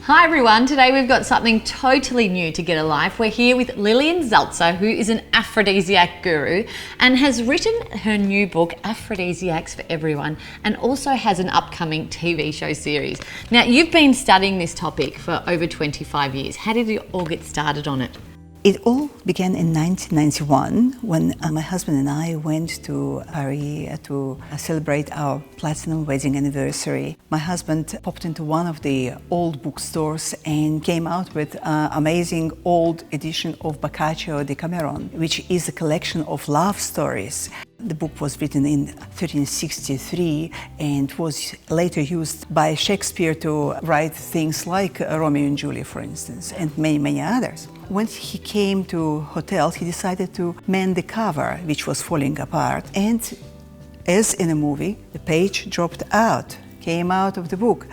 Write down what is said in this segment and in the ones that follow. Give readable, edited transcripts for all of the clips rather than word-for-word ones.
Hi everyone, today we've got something totally new to Get a Life. We're here with Lillian Zaltzer, who is an aphrodisiac guru and has written her new book, Aphrodisiacs for Everyone, and also has an upcoming TV show series. Now, you've been studying this topic for over 25 years. How did you all get started on it? It all began in 1991 when my husband and I went to Paris to celebrate our platinum wedding anniversary. My husband popped into one of the old bookstores and came out with an amazing old edition of Boccaccio Decameron, which is a collection of love stories. The book was written in 1363 and was later used by Shakespeare to write things like Romeo and Juliet, for instance, and many others. When he came to hotels, he decided to mend the cover, which was falling apart. And as in a movie, the page dropped out, came out of the book.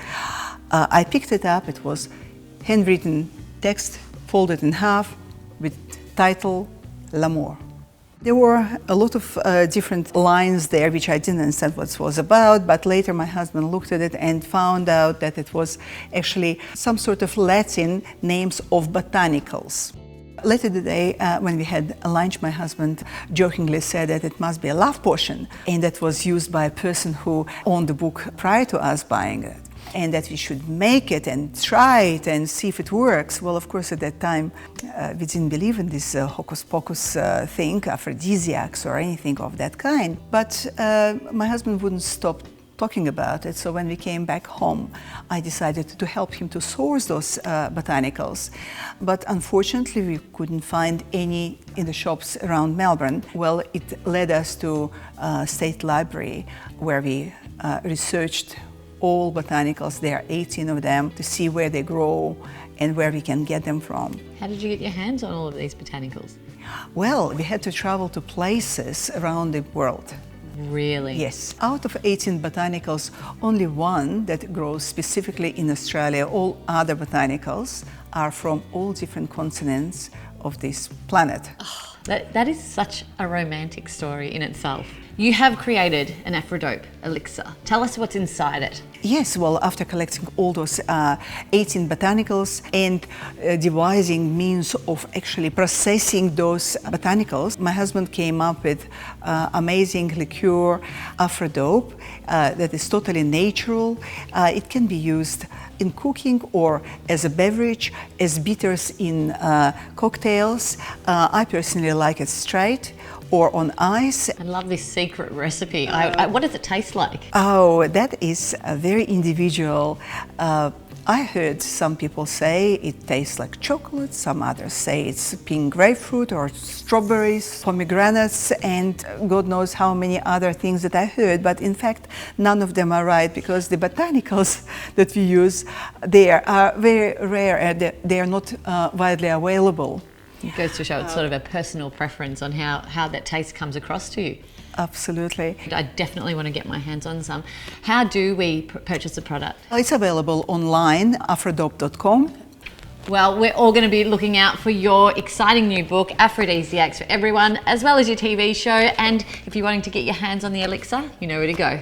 I picked it up. It was handwritten text, folded in half, with title, L'amour. There were a lot of different lines there which I didn't understand what it was about, but later my husband looked at it and found out that it was actually some sort of Latin names of botanicals. Later today, when we had lunch, my husband jokingly said that it must be a love potion, and that was used by a person who owned the book prior to us buying it, and that we should make it and try it and see if it works. Well, of course, at that time, we didn't believe in this hocus pocus thing, aphrodisiacs or anything of that kind. But my husband wouldn't stop talking about it, so when we came back home, I decided to help him to source those botanicals. But unfortunately, we couldn't find any in the shops around Melbourne. Well, it led us to State Library, where we researched all botanicals. There are 18 of them, to see where they grow and where we can get them from. How did you get your hands on all of these botanicals? Well, we had to travel to places around the world. Really? Yes. Out of 18 botanicals, only one that grows specifically in Australia. All other botanicals are from all different continents of this planet. Oh, that is such a romantic story in itself. You have created an Aphrodope elixir. Tell us what's inside it. Yes, well, after collecting all those 18 botanicals and devising means of actually processing those botanicals, my husband came up with amazing liqueur, Aphrodope, that is totally natural. It can be used in cooking or as a beverage, as bitters in cocktails. I personally like it straight or on ice. I love this secret recipe. What does it taste like? Oh, that is very individual. I heard some people say it tastes like chocolate, some others say it's pink grapefruit or strawberries, pomegranates, and God knows how many other things that I heard, but in fact none of them are right, because the botanicals that we use there are very rare and they are not widely available. It goes to show it's sort of a personal preference on how that taste comes across to you. Absolutely. I definitely want to get my hands on some. How do we purchase the product? It's available online, aphrodope.com. Well, we're all going to be looking out for your exciting new book, Aphrodisiacs for Everyone, as well as your TV show. And if you're wanting to get your hands on the elixir, you know where to go.